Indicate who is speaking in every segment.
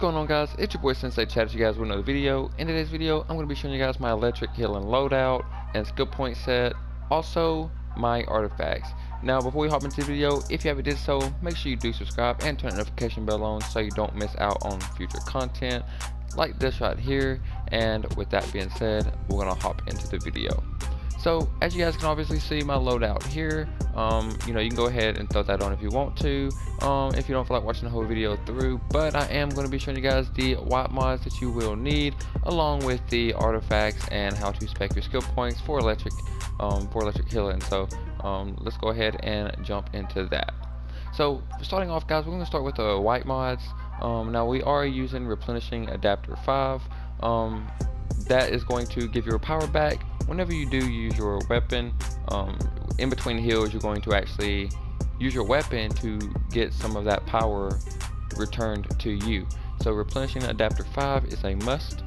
Speaker 1: going on, guys? It's your boy Sensei Chad, you guys with another video. In today's video, I'm going to be showing you guys my electric healing loadout and skill point set, also my artifacts. Now, before we hop into the video, if you haven't did so, make sure you do subscribe and turn the notification bell on so you don't miss out on future content like this right here. And with that being said, we're going to hop into the video. So as you guys can obviously see my loadout here, you can go ahead and throw that on if you want to, if you don't feel like watching the whole video through, but I am going to be showing you guys the wipe mods that you will need, along with the artifacts and how to spec your skill points for electric healing. So let's go ahead and jump into that. So starting off, guys, we're going to start with the wipe mods. Now we are using replenishing adapter 5. That is going to give your power back whenever you do use your weapon. In between heals, you're going to actually use your weapon to get some of that power returned to you. So replenishing adapter 5 is a must.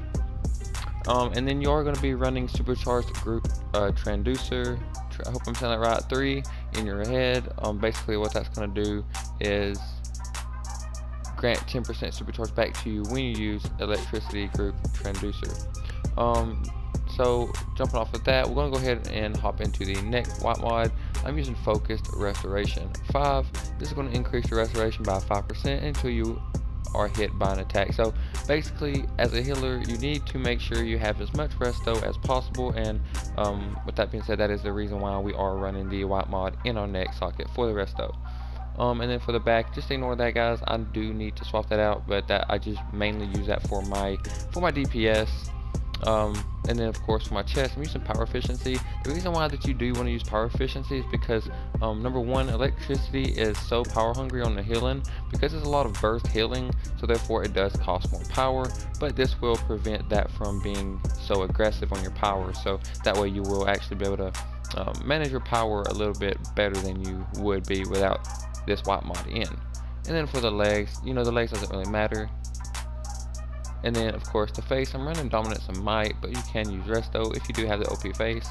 Speaker 1: And then you are going to be running supercharged group transducer, I hope I'm saying that right, 3 in your head. Basically what that's going to do is grant 10% supercharge back to you when you use electricity group transducer. So jumping off of that, we're going to go ahead and hop into the next wipe mod. I'm using focused restoration 5. This is going to increase your restoration by 5% until you are hit by an attack. So basically, as a healer, you need to make sure you have as much resto as possible, and with that being said, that is the reason why we are running the wipe mod in our next socket for the resto. And then for the back, just ignore that, guys. I do need to swap that out, but that I just mainly use that for my DPS. And then of course for my chest, I'm using power efficiency. The reason why that you do want to use power efficiency is because number one, electricity is so power hungry on the healing because there's a lot of burst healing, so therefore it does cost more power, but this will prevent that from being so aggressive on your power, so that way you will actually be able to manage your power a little bit better than you would be without this wipe mod in. And then for the legs, the legs doesn't really matter. And then of course the face, I'm running dominance and might, but you can use resto if you do have the OP face.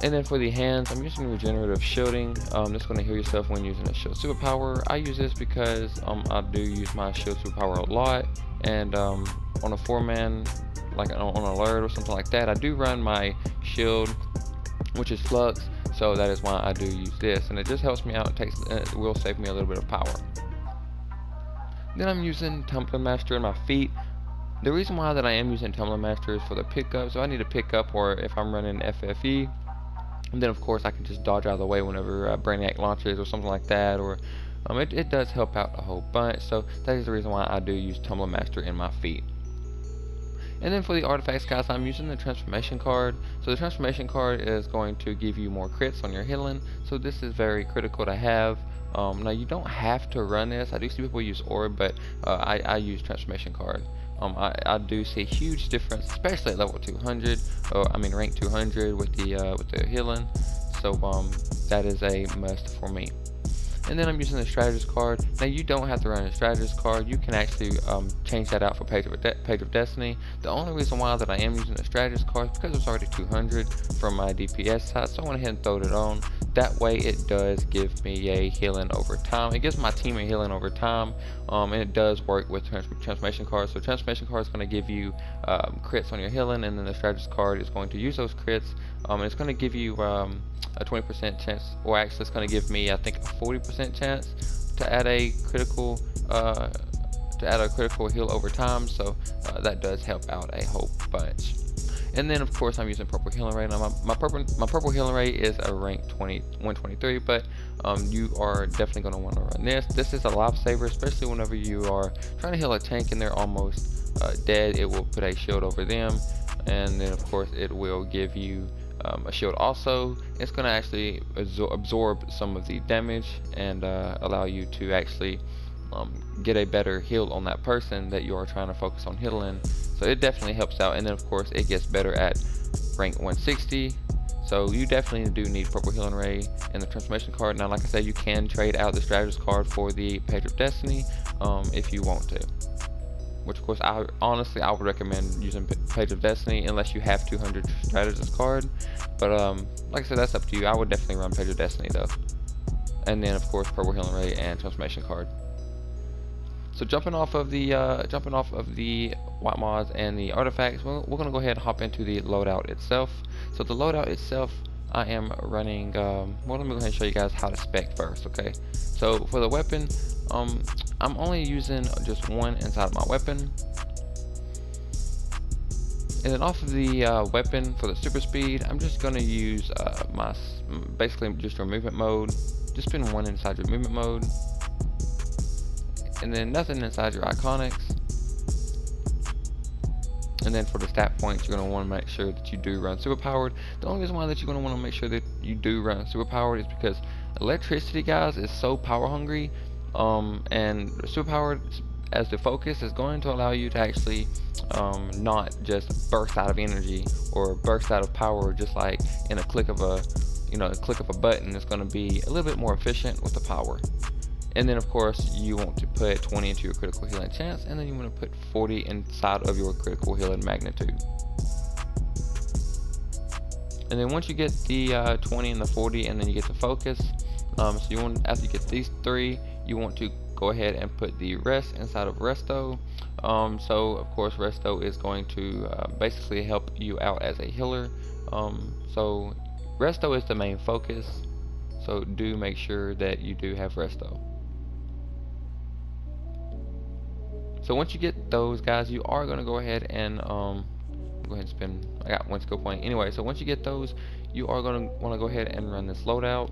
Speaker 1: And then for the hands, I'm using regenerative shielding. That's going to heal yourself when using a shield superpower. I use this because I do use my shield superpower a lot, and on a 4-man, like on alert or something like that, I do run my shield, which is flux. So that is why I do use this, and it just helps me out. It will save me a little bit of power. Then I'm using Tumbling Master in my feet. The reason why that I am using Tumbling Master is for the pickup. So I need to pick up, or if I'm running FFE, and then of course I can just dodge out of the way whenever Brainiac launches or something like that. Or it does help out a whole bunch. So that is the reason why I do use Tumbling Master in my feet. And then for the artifacts, guys, I'm using the transformation card. So the transformation card is going to give you more crits on your healing. So this is very critical to have. Now you don't have to run this. I do see people use orb, but I use transformation card. I do see a huge difference, especially at level 200. Rank 200 with the healing. So that is a must for me. And then I'm using the strategist card. Now you don't have to run a strategist card. You can actually change that out for Page of Destiny. The only reason why that I am using a strategist card is because it's already 200 from my DPS side, so I went ahead and throwed it on. That way it does give me a healing over time. It gives my team a healing over time, and it does work with transformation cards. So transformation card is going to give you crits on your healing, and then the strategist card is going to use those crits. And it's going to give you a 20% chance, or actually it's going to give me, I think, a 40% chance to add a critical heal over time. So that does help out a whole bunch. And then of course I'm using purple healing ray. Now my purple healing ray is a rank 123, but you are definitely going to want to run this. This is a lifesaver, especially whenever you are trying to heal a tank and they're almost dead. It will put a shield over them, and then of course it will give you a shield also. It's going to actually absorb some of the damage and allow you to actually get a better heal on that person that you are trying to focus on healing. So it definitely helps out. And then of course it gets better at rank 160. So you definitely do need purple healing ray and the transformation card. Now, like I said, you can trade out the strategist card for the Page of Destiny if you want to. Which of course I would recommend using Page of Destiny unless you have 200 strategist card. But like I said, that's up to you. I would definitely run Page of Destiny though. And then of course purple healing ray and transformation card. So jumping off of the white mods and the artifacts, we're gonna go ahead and hop into the loadout itself. So the loadout itself, I am running. Well, let me go ahead and show you guys how to spec first. Okay. So for the weapon, I'm only using just one inside of my weapon. And then off of the weapon for the super speed, I'm just gonna use basically just your movement mode. Just spin one inside your movement mode, and then nothing inside your iconics. And then for the stat points, you're gonna want to make sure that you do run superpowered. The only reason why that you're gonna want to make sure that you do run superpowered is because electricity, guys, is so power hungry, and superpowered as the focus is going to allow you to actually not just burst out of energy or burst out of power just like in a click of a button. It's going to be a little bit more efficient with the power. And then of course you want to put 20 into your critical healing chance, and then you want to put 40 inside of your critical healing magnitude. And then once you get the 20 and the 40, and then you get the focus, so you want, after you get these three, you want to go ahead and put the rest inside of resto. So of course resto is going to basically help you out as a healer. So resto is the main focus, so do make sure that you do have resto. So once you get those, guys, you are going to go ahead and go ahead and spin. I got one skill point anyway. So once you get those, you are going to want to go ahead and run this loadout.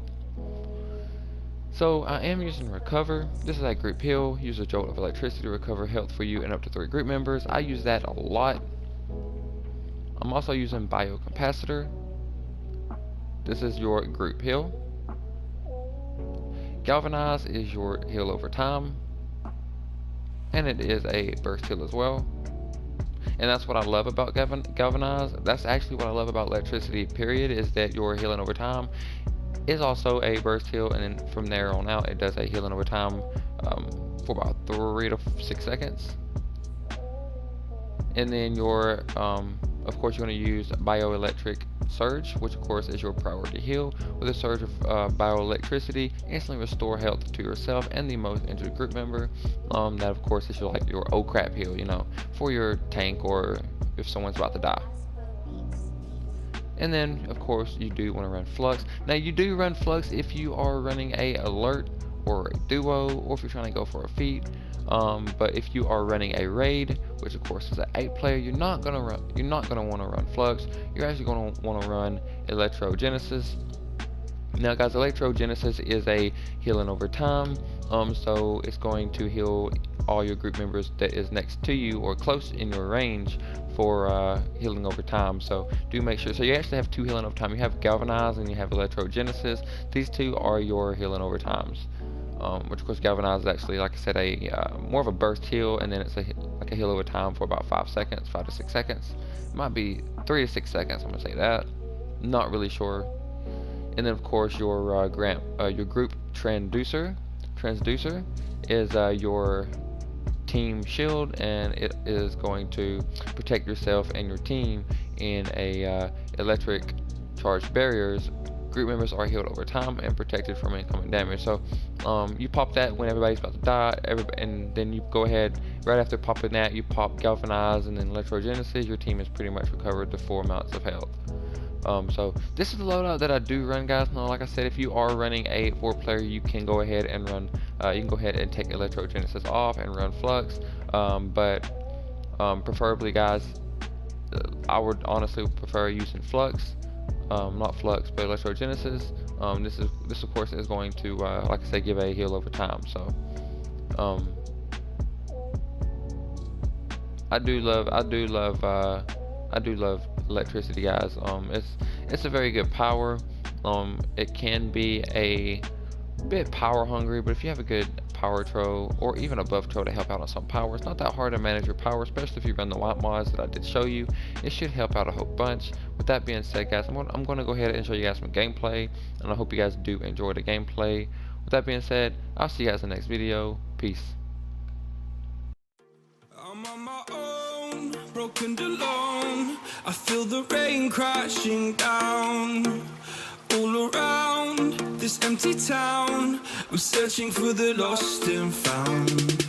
Speaker 1: So I am using recover. This is a group heal. Use a jolt of electricity to recover health for you and up to 3 group members. I use that a lot. I'm also using biocapacitor. This is your group heal. Galvanize is your heal over time, and it is a burst heal as well. And that's what I love about galvanize. That's actually what I love about electricity, period, is that your healing over time is also a burst heal, and then from there on out it does a healing over time for about 3 to 6 seconds. And then your of course you're going to use bioelectric surge, which of course is your priority heal. With a surge of bioelectricity, instantly restore health to yourself and the most injured group member. That of course is your oh crap heal, you know, for your tank or if someone's about to die. And then of course you do want to run flux. Now you do run flux if you are running a alert or a duo, or if you're trying to go for a feat. But if you are running a raid, which of course is an 8-player, you're not gonna want to run flux. You're actually gonna want to run electrogenesis. Now guys, electrogenesis is a healing over time, so it's going to heal all your group members that is next to you or close in your range for healing over time. So do make sure, so you actually have 2 healing over time. You have galvanize and you have electrogenesis. These 2 are your healing over times, which of course galvanize is actually, like I said, a more of a burst heal, and then it's like a heal over time for about 5 seconds, 5 to 6 seconds. It might be 3 to 6 seconds, I'm gonna say that, not really sure. And then of course your group transducer is your team shield, and it is going to protect yourself and your team in a electric charged barriers. Group members are healed over time and protected from incoming damage. So you pop that when everybody's about to die, and then you go ahead right after popping that, you pop galvanize and then electrogenesis. Your team is pretty much recovered to 4 amounts of health. So this is the loadout that I do run, guys. Now, like I said, if you are running a 4-player, you can go ahead and run. You can go ahead and take electrogenesis off and run flux. But preferably, guys, I would honestly prefer using flux, not flux, but electrogenesis. This of course is going to, like I said, give a heal over time. So I do love electricity, guys. It's a very good power. It can be a bit power hungry, but if you have a good power tro or even a buff tro to help out on some power, it's not that hard to manage your power, especially if you run the white mods that I did show you. It should help out a whole bunch. With that being said, guys, I'm going to go ahead and show you guys some gameplay, and I hope you guys do enjoy the gameplay. With that being said, I'll see you guys in the next video. Peace. I'm on my own, broken alone. I feel the rain crashing down all around this empty town. I'm searching for the lost and found.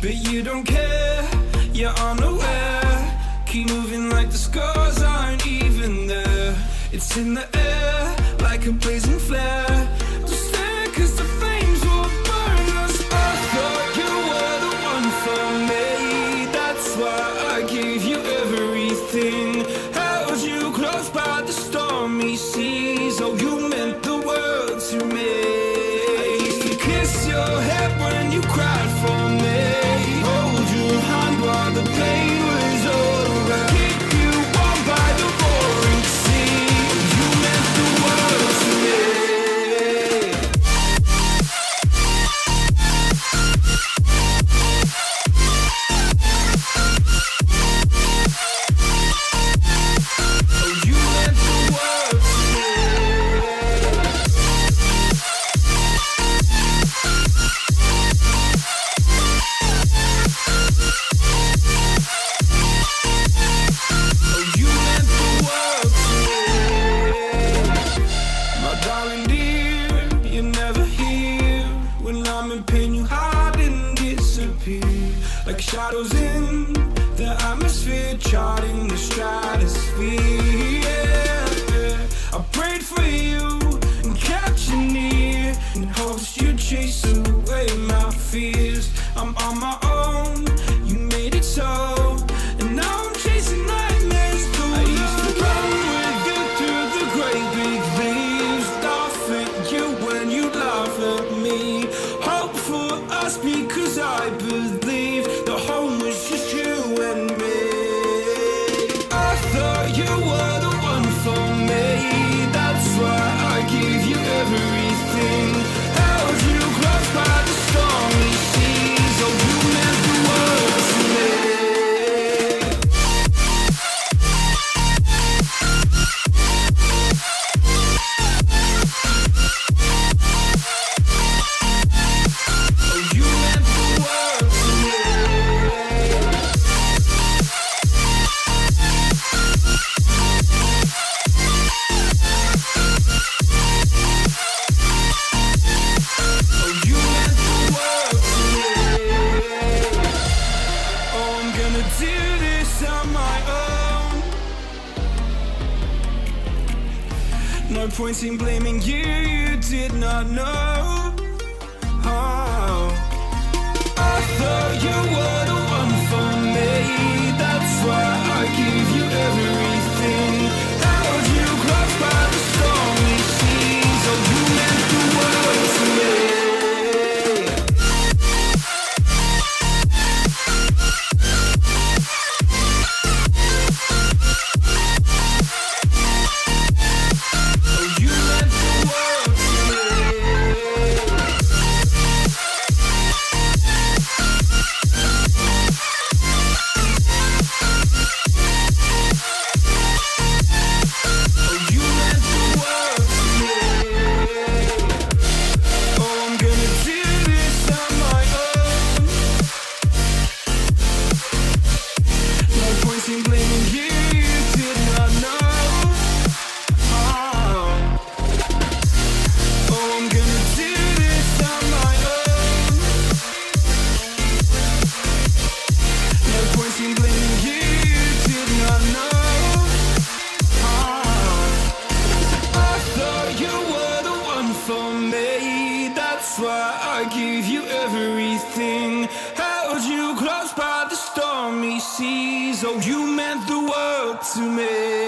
Speaker 2: but you don't care, you're unaware. Keep moving like the scars aren't even there. It's in the air, like a blazing flare. Don't stare, cause the flames will burn us. I thought you were the one for me. That's why I gave you everything. Held you close by the stormy seas. Oh, you meant the world to me. I used to kiss your head when you cried for me. Hold your hand while the pain was over. Keep you warm by the roaring sea. You meant the world to me. Oh, you meant the world to me. Oh, you meant the world to me. My darling dear, you're never here. When I'm in pain, you hide and disappear. Like shadows in the atmosphere, charting the stratosphere. Yeah. I prayed for you and kept you near, in hopes you'd chase away my fears. I'm on my own, you made it so, and now I'm chasing nightmares through. I used to run with you through the great big leaves, laugh at you when you laugh at me. Hope for us because I believe the home was just you and me. I thought you were the one for me. That's why I gave you everything. Held you close by the stormy seas. Oh, you meant the world to me. Oh, you meant the world to me. Oh, you meant the world to me. Oh, I'm gonna do this on my own. No point in blaming you, you did not know. Oh, I thought you were the one for me. That's why I gave you everything. Held you close by the stormy seas. Oh, you meant the world to me. Oh, you meant the world to me. Oh, you meant the world to me. Oh, I'm gonna do this on my own. No point in blaming you, you did not know. Oh, I'm gonna do this on my own. No point in blaming you, you did not know. I thought you were the one for me. That's why I gave you everything. Held you close by the stormy seas. Oh, you meant the world to me.